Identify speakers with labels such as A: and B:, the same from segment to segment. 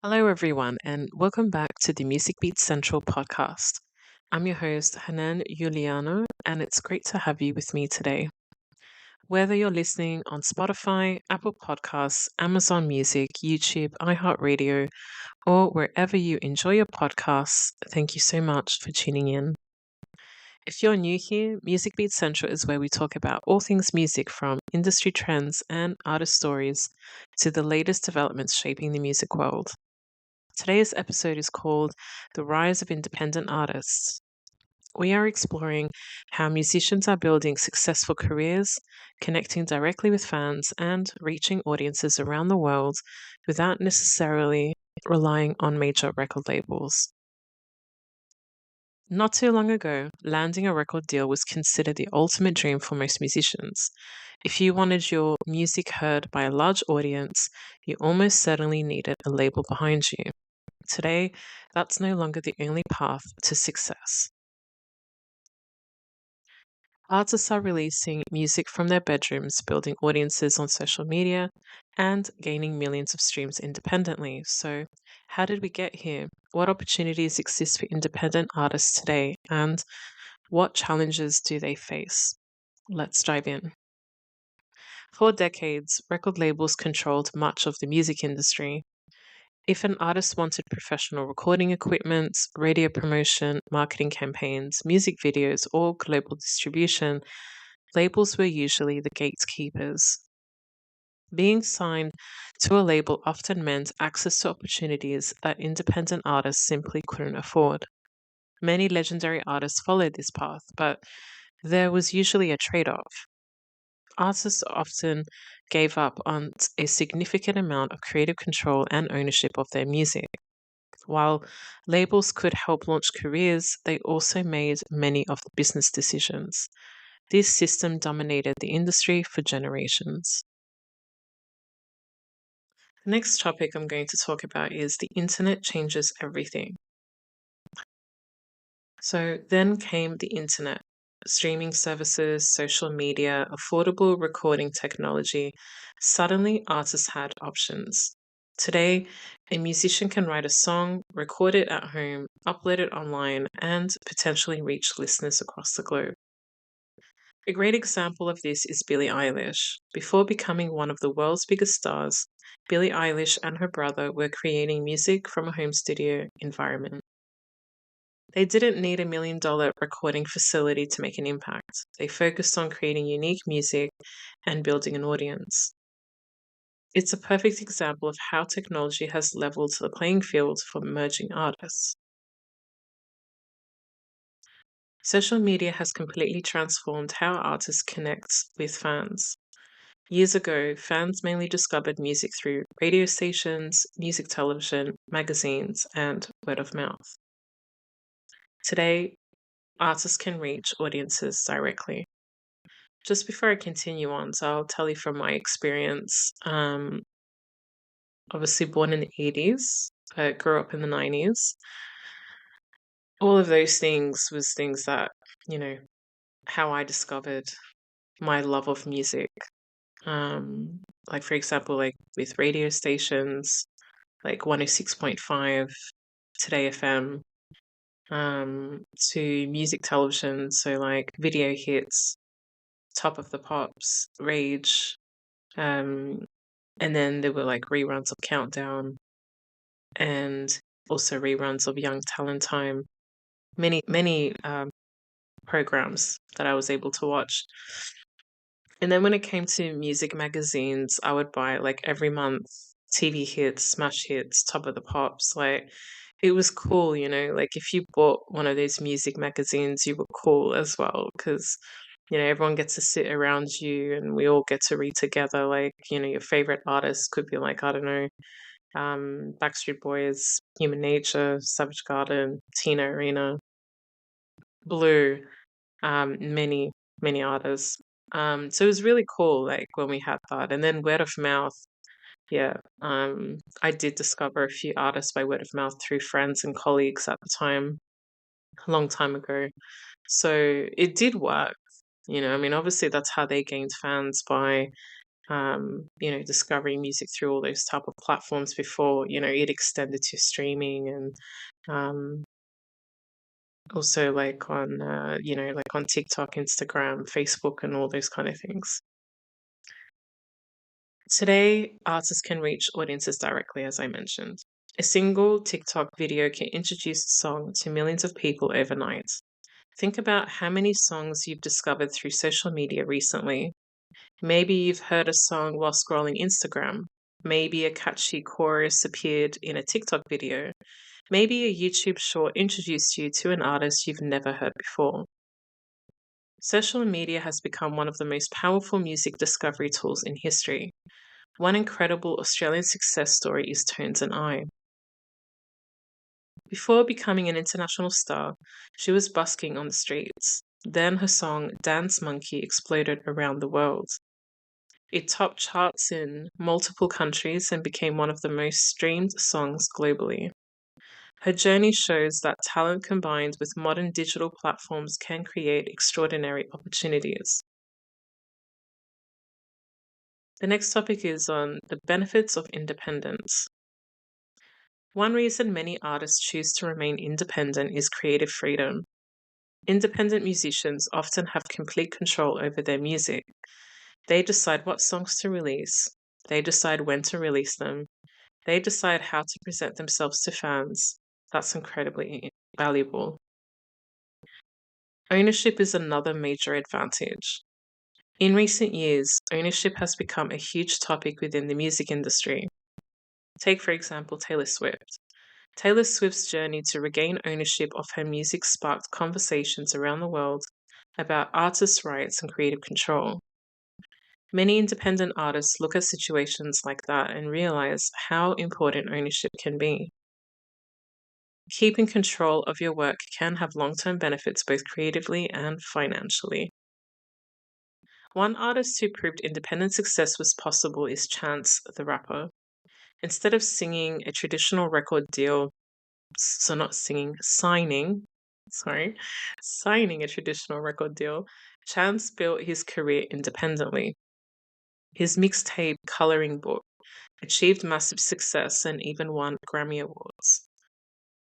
A: Hello, everyone, and welcome back to the Music Beat Central podcast. I'm your host, Hanan Iuliano, and it's great to have you with me today. Whether you're listening on Spotify, Apple Podcasts, Amazon Music, YouTube, iHeartRadio, or wherever you enjoy your podcasts, thank you so much for tuning in. If you're new here, Music Beat Central is where we talk about all things music from industry trends and artist stories to the latest developments shaping the music world. Today's episode is called The Rise of Independent Artists. We are exploring how musicians are building successful careers, connecting directly with fans, and reaching audiences around the world without necessarily relying on major record labels. Not too long ago, landing a record deal was considered the ultimate dream for most musicians. If you wanted your music heard by a large audience, you almost certainly needed a label behind you. Today, that's no longer the only path to success. Artists are releasing music from their bedrooms, building audiences on social media, and gaining millions of streams independently. So, how did we get here? What opportunities exist for independent artists today, and what challenges do they face? Let's dive in. For decades, record labels controlled much of the music industry. If an artist wanted professional recording equipment, radio promotion, marketing campaigns, music videos, or global distribution, labels were usually the gatekeepers. Being signed to a label often meant access to opportunities that independent artists simply couldn't afford. Many legendary artists followed this path, but there was usually a trade off. Artists often gave up on a significant amount of creative control and ownership of their music. While labels could help launch careers, they also made many of the business decisions. This system dominated the industry for generations. The next topic I'm going to talk about is the internet changes everything. So then came the internet, streaming services, social media, affordable recording technology. Suddenly, artists had options. Today, a musician can write a song, record it at home, upload it online, and potentially reach listeners across the globe. A great example of this is Billie Eilish. Before becoming one of the world's biggest stars, Billie Eilish and her brother were creating music from a home studio environment. They didn't need $1 million recording facility to make an impact. They focused on creating unique music and building an audience. It's a perfect example of how technology has leveled the playing field for emerging artists. Social media has completely transformed how artists connect with fans. Years ago, fans mainly discovered music through radio stations, music television, magazines, and word of mouth. Today, artists can reach audiences directly. Just before I continue on, so I'll tell you from my experience. Obviously, born in the 80s, but grew up in the 90s. All of those things was things that, you know, how I discovered my love of music. Like, for example, like with radio stations, like 106.5, Today FM, to music television, so like video hits, Top of the Pops, Rage, um, and then there were like reruns of Countdown and also reruns of Young Talent Time. Many programs that I was able to watch. And then when it came to music magazines, I would buy like every month TV hits, smash hits, Top of the Pops. Like it was cool, you know, like if you bought one of those music magazines, you were cool as well because, you know, everyone gets to sit around you and we all get to read together. Like, you know, your favorite artist could be like, I don't know, Backstreet Boys, Human Nature, Savage Garden, Tina Arena, Blue, many artists. So it was really cool, like when we had that. And then word of mouth, yeah. I did discover a few artists by word of mouth through friends and colleagues at the time, a long time ago. So it did work, you know. I mean, obviously that's how they gained fans by discovering music through all those type of platforms before, it extended to streaming and um, also like on, like on TikTok, Instagram, Facebook, and all those kind of things. Today, artists can reach audiences directly, as I mentioned. A single TikTok video can introduce a song to millions of people overnight. Think about how many songs you've discovered through social media recently. Maybe you've heard a song while scrolling Instagram. Maybe a catchy chorus appeared in a TikTok video. Maybe a YouTube short introduced you to an artist you've never heard before. Social media has become one of the most powerful music discovery tools in history. One incredible Australian success story is Tones and I. Before becoming an international star, she was busking on the streets. Then her song Dance Monkey exploded around the world. It topped charts in multiple countries and became one of the most streamed songs globally. Her journey shows that talent combined with modern digital platforms can create extraordinary opportunities. The next topic is on the benefits of independence. One reason many artists choose to remain independent is creative freedom. Independent musicians often have complete control over their music. They decide what songs to release. They decide when to release them. They decide how to present themselves to fans. That's incredibly valuable. Ownership is another major advantage. In recent years, ownership has become a huge topic within the music industry. Take, for example, Taylor Swift. Taylor Swift's journey to regain ownership of her music sparked conversations around the world about artists' rights and creative control. Many independent artists look at situations like that and realize how important ownership can be. Keeping control of your work can have long-term benefits both creatively and financially. One artist who proved independent success was possible is Chance the Rapper. Instead of signing a traditional record deal, signing a traditional record deal, Chance built his career independently. His mixtape Coloring Book achieved massive success and even won Grammy Awards.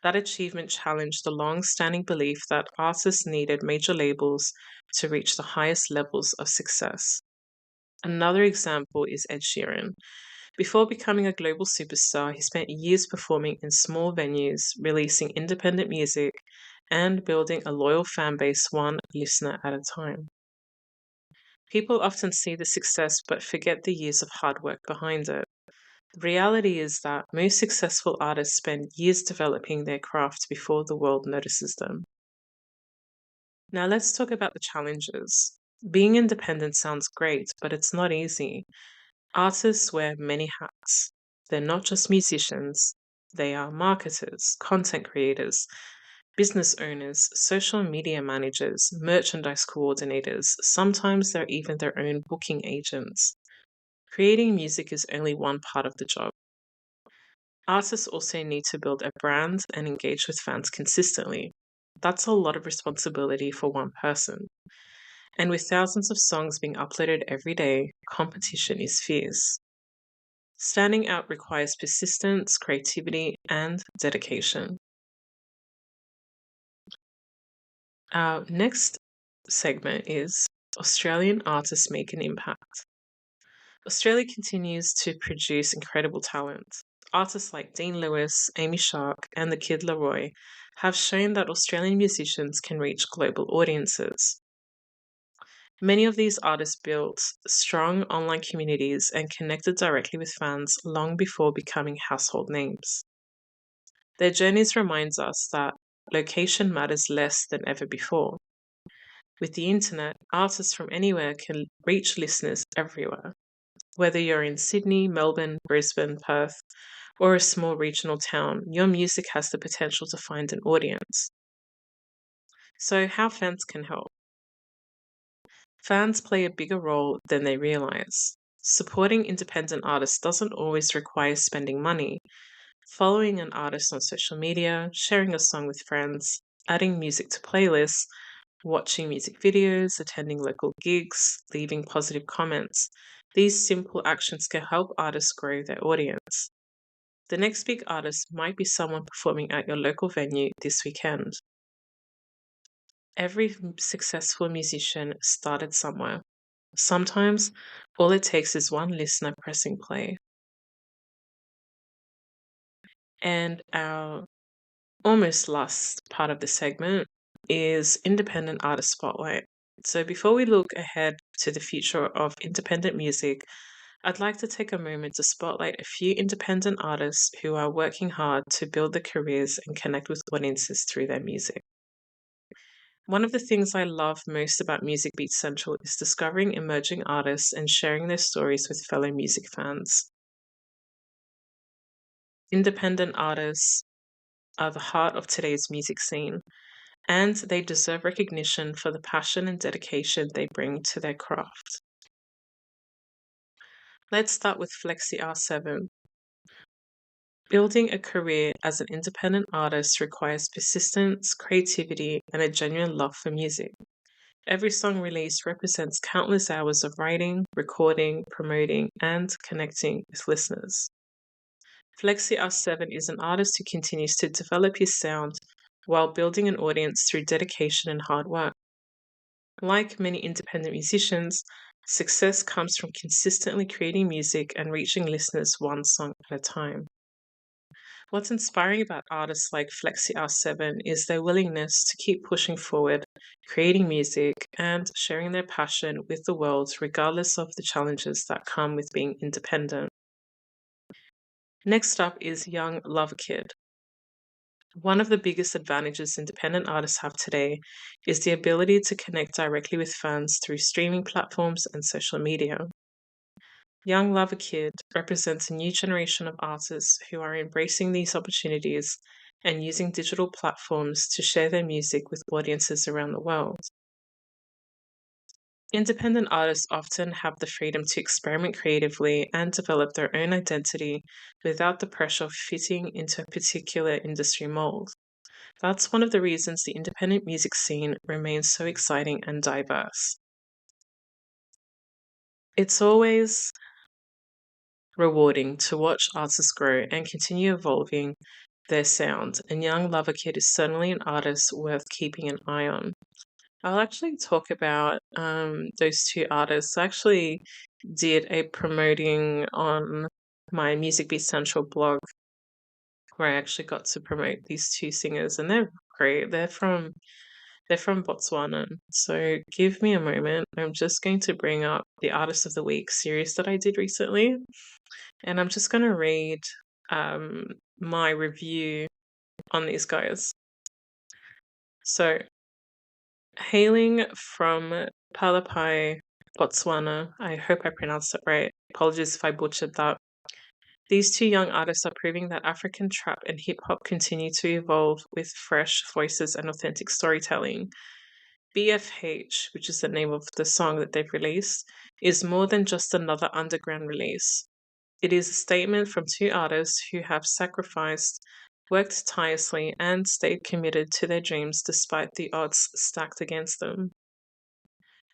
A: That achievement challenged the long-standing belief that artists needed major labels to reach the highest levels of success. Another example is Ed Sheeran. Before becoming a global superstar, he spent years performing in small venues, releasing independent music, and building a loyal fan base one listener at a time. People often see the success but forget the years of hard work behind it. The reality is that most successful artists spend years developing their craft before the world notices them. Now let's talk about the challenges. Being independent sounds great, but it's not easy. Artists wear many hats. They're not just musicians, they are marketers, content creators, business owners, social media managers, merchandise coordinators. Sometimes they're even their own booking agents. Creating music is only one part of the job. Artists also need to build a brand and engage with fans consistently. That's a lot of responsibility for one person. And with thousands of songs being uploaded every day, competition is fierce. Standing out requires persistence, creativity, and dedication. Our next segment is Australian artists make an impact. Australia continues to produce incredible talent. Artists like Dean Lewis, Amy Shark, and the Kid Laroi have shown that Australian musicians can reach global audiences. Many of these artists built strong online communities and connected directly with fans long before becoming household names. Their journeys reminds us that location matters less than ever before. With the internet, artists from anywhere can reach listeners everywhere. Whether you're in Sydney, Melbourne, Brisbane, Perth, or a small regional town, your music has the potential to find an audience. So, how fans can help? Fans play a bigger role than they realize. Supporting independent artists doesn't always require spending money. Following an artist on social media, sharing a song with friends, adding music to playlists, watching music videos, attending local gigs, leaving positive comments. These simple actions can help artists grow their audience. The next big artist might be someone performing at your local venue this weekend. Every successful musician started somewhere. Sometimes all it takes is one listener pressing play. And our almost last part of the segment is Independent Artist Spotlight. So before we look ahead to the future of independent music, I'd like to take a moment to spotlight a few independent artists who are working hard to build their careers and connect with audiences through their music. One of the things I love most about Music Beats Central is discovering emerging artists and sharing their stories with fellow music fans. Independent artists are the heart of today's music scene, and they deserve recognition for the passion and dedication they bring to their craft. Let's start with Flexy R7. Building a career as an independent artist requires persistence, creativity, and a genuine love for music. Every song released represents countless hours of writing, recording, promoting, and connecting with listeners. Flexi R7 is an artist who continues to develop his sound while building an audience through dedication and hard work. Like many independent musicians, success comes from consistently creating music and reaching listeners one song at a time. What's inspiring about artists like Flexi R7 is their willingness to keep pushing forward, creating music, and sharing their passion with the world regardless of the challenges that come with being independent. Next up is young Lavakid. One of the biggest advantages independent artists have today is the ability to connect directly with fans through streaming platforms and social media. Young Lavakid represents a new generation of artists who are embracing these opportunities and using digital platforms to share their music with audiences around the world. Independent artists often have the freedom to experiment creatively and develop their own identity without the pressure of fitting into a particular industry mold. That's one of the reasons the independent music scene remains so exciting and diverse. It's always rewarding to watch artists grow and continue evolving their sound, and young Lavakid is certainly an artist worth keeping an eye on. I'll actually talk about those two artists. I actually did a promoting on my Music Beat Central blog where I actually got to promote these two singers, and they're great. They're from Botswana. So give me a moment. I'm just going to bring up the Artist of the Week series that I did recently, and I'm just going to read um, my review on these guys. So, hailing from Palapai, Botswana, I hope I pronounced it right. Apologies if I butchered that. These two young artists are proving that African trap and hip hop continue to evolve with fresh voices and authentic storytelling. BFH, which is the name of the song that they've released, is more than just another underground release. It is a statement from two artists who have sacrificed, worked tirelessly, and stayed committed to their dreams despite the odds stacked against them.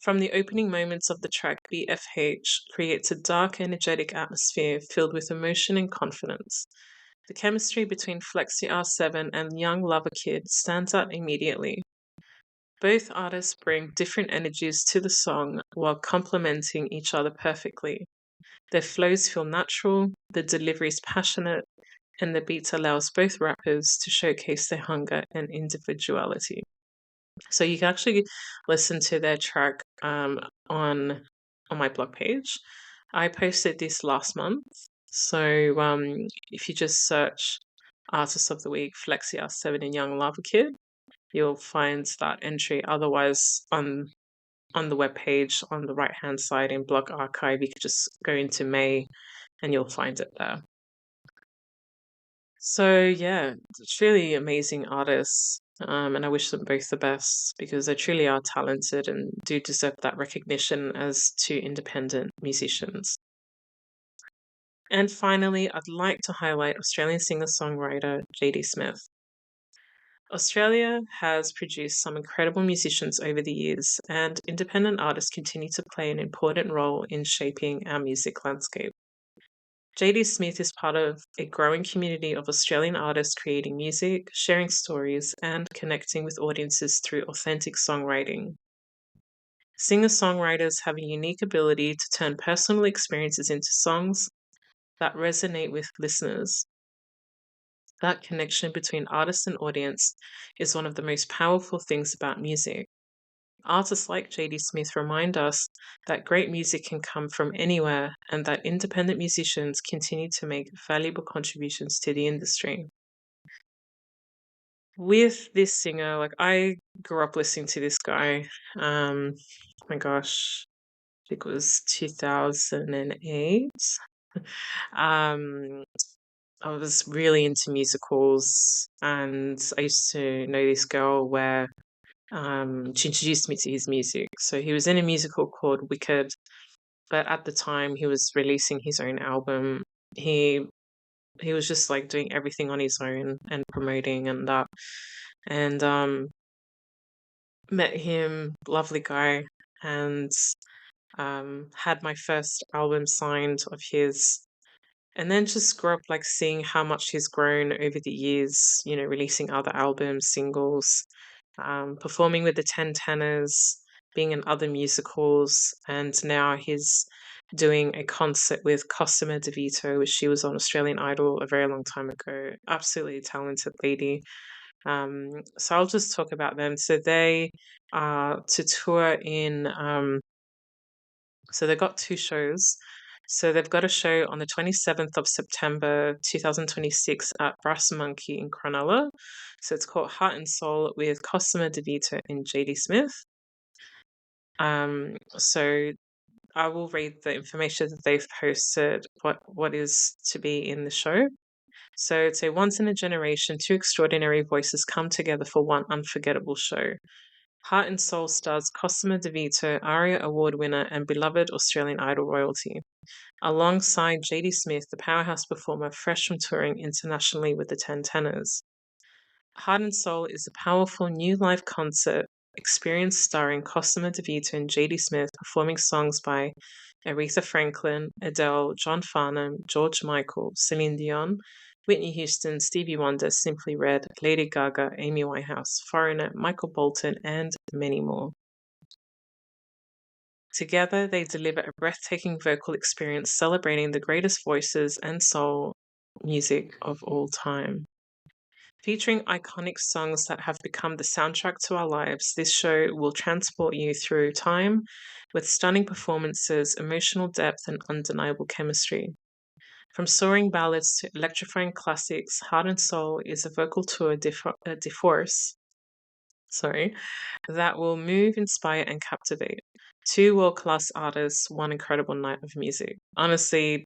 A: From the opening moments of the track, BFH creates a dark, energetic atmosphere filled with emotion and confidence. The chemistry between Flexi R7 and young Lavakid stands out immediately. Both artists bring different energies to the song while complementing each other perfectly. Their flows feel natural, the delivery is passionate, and the beat allows both rappers to showcase their hunger and individuality. So you can actually listen to their track on my blog page. I posted this last month. So if you just search Artist of the Week, Flexi R7 and Young Lava Kid, you'll find that entry. Otherwise, on the webpage on the right hand side in blog archive, you could just go into May and you'll find it there. So yeah, truly amazing artists. And I wish them both the best because they truly are talented and do deserve that recognition as two independent musicians. And finally, I'd like to highlight Australian singer-songwriter JD Smith. Australia has produced some incredible musicians over the years, and independent artists continue to play an important role in shaping our music landscape. JD Smith is part of a growing community of Australian artists creating music, sharing stories, and connecting with audiences through authentic songwriting. Singer-songwriters have a unique ability to turn personal experiences into songs that resonate with listeners. That connection between artist and audience is one of the most powerful things about music. Artists like JD Smith remind us that great music can come from anywhere and that independent musicians continue to make valuable contributions to the industry. With this singer, like I grew up listening to this guy. My gosh, I think it was 2008. Um, I was really into musicals, and I used to know this girl where she introduced me to his music. So he was in a musical called Wicked, but at the time he was releasing his own album. He he was just like doing everything on his own and promoting and that. And met him, lovely guy, and had my first album signed of his. And then just grew up like seeing how much he's grown over the years, releasing other albums, singles, performing with the Ten Tenors, being in other musicals, and now he's doing a concert with Cosima De Vito, which she was on Australian Idol a very long time ago. Absolutely talented lady. So I'll just talk about them. So they are to tour in so they've got two shows. So they've got a show on the 27th of September 2026 at Brass Monkey in Cronulla. So it's called Heart and Soul with Cosima De Vito and JD Smith. So I will read the information that they've posted, what is to be in the show. So it's a once in a generation, two extraordinary voices come together for one unforgettable show. Heart and Soul stars Cosima De Vito, ARIA Award winner and beloved Australian Idol royalty, alongside JD Smith, the powerhouse performer fresh from touring internationally with the Ten Tenors. Heart and Soul is a powerful new live concert experience starring Cosima De Vito and JD Smith performing songs by Aretha Franklin, Adele, John Farnham, George Michael, Celine Dion, Whitney Houston, Stevie Wonder, Simply Red, Lady Gaga, Amy Winehouse, Foreigner, Michael Bolton, and many more. Together, they deliver a breathtaking vocal experience celebrating the greatest voices and soul music of all time. Featuring iconic songs that have become the soundtrack to our lives, this show will transport you through time with stunning performances, emotional depth, and undeniable chemistry. From soaring ballads to electrifying classics, Heart and Soul is a vocal tour de force, that will move, inspire, and captivate. Two world-class artists, one incredible night of music. Honestly,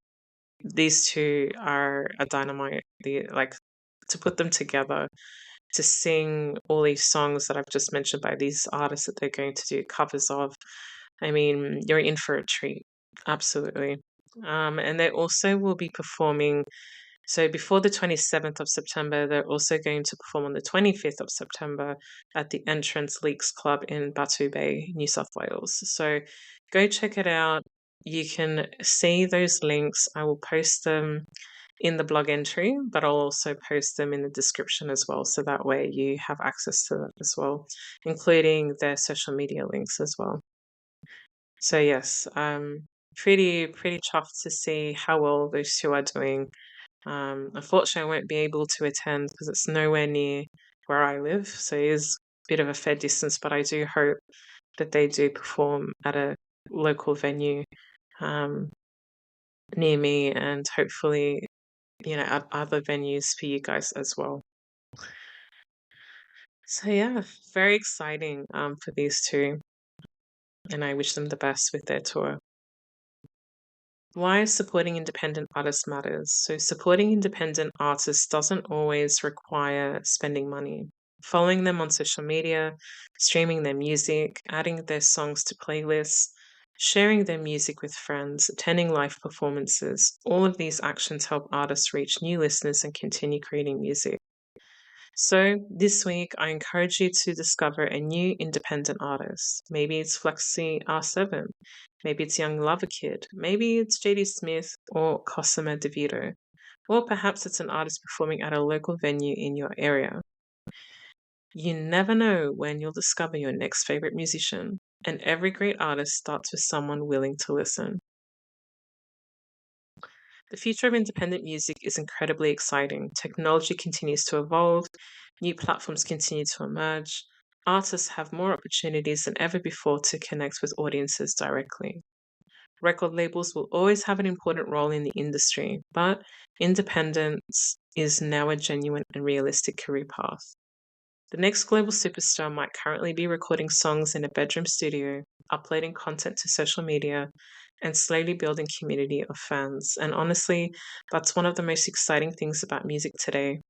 A: these two are a dynamite. Like to put them together, to sing all these songs that I've just mentioned by these artists that they're going to do covers of. I mean, you're in for a treat. Absolutely. And they also will be performing. So before the 27th of September, they're also going to perform on the 25th of September at the Entrance Leaks Club in Bateau Bay, New South Wales. So go check it out. You can see those links. I will post them in the blog entry, but I'll also post them in the description as well. So that way you have access to that as well, including their social media links as well. So yes, pretty chuffed to see how well those two are doing. Unfortunately, I won't be able to attend because it's nowhere near where I live, so it is a bit of a fair distance. But I do hope that they do perform at a local venue near me, and hopefully, at other venues for you guys as well. So yeah, very exciting for these two, and I wish them the best with their tour. Why supporting independent artists matters. So, supporting independent artists doesn't always require spending money. Following them on social media, streaming their music, adding their songs to playlists, sharing their music with friends, attending live performances, all of these actions help artists reach new listeners and continue creating music. So, this week, I encourage you to discover a new independent artist. Maybe it's Flexy R7, maybe it's young Lavakid, maybe it's JD Smith or Cosima De Vito, or perhaps it's an artist performing at a local venue in your area. You never know when you'll discover your next favorite musician, and every great artist starts with someone willing to listen. The future of independent music is incredibly exciting. Technology continues to evolve, new platforms continue to emerge. Artists have more opportunities than ever before to connect with audiences directly. Record labels will always have an important role in the industry, but independence is now a genuine and realistic career path. The next global superstar might currently be recording songs in a bedroom studio, uploading content to social media, and slowly building community of fans. And honestly, that's one of the most exciting things about music today.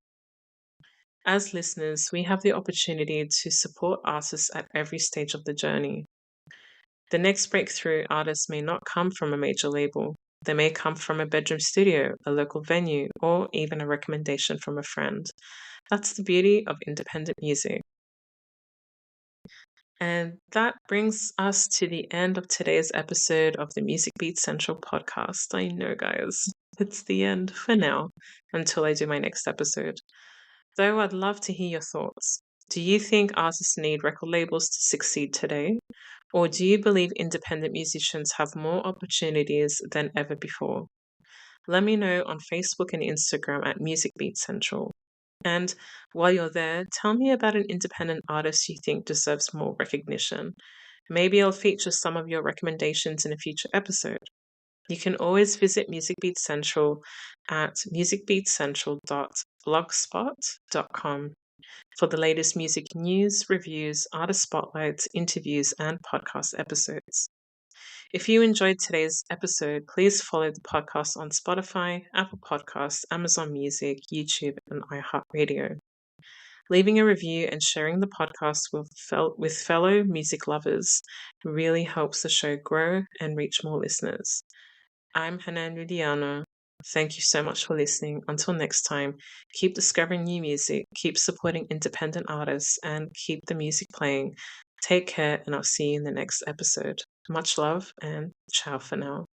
A: As listeners, we have the opportunity to support artists at every stage of the journey. The next breakthrough artist may not come from a major label. They may come from a bedroom studio, a local venue, or even a recommendation from a friend. That's the beauty of independent music. And that brings us to the end of today's episode of the Music Beat Central podcast. I know, guys, it's the end for now until I do my next episode. Though I'd love to hear your thoughts. Do you think artists need record labels to succeed today? Or do you believe independent musicians have more opportunities than ever before? Let me know on Facebook and Instagram at Music Beat Central. And while you're there, tell me about an independent artist you think deserves more recognition. Maybe I'll feature some of your recommendations in a future episode. You can always visit Music Beat Central at musicbeatcentral.blogspot.com for the latest music news, reviews, artist spotlights, interviews, and podcast episodes. If you enjoyed today's episode, please follow the podcast on Spotify, Apple Podcasts, Amazon Music, YouTube, and iHeartRadio. Leaving a review and sharing the podcast with fellow music lovers really helps the show grow and reach more listeners. I'm Hanan Iuliano. Thank you so much for listening. Until next time, keep discovering new music, keep supporting independent artists, and keep the music playing. Take care, and I'll see you in the next episode. Much love, and ciao for now.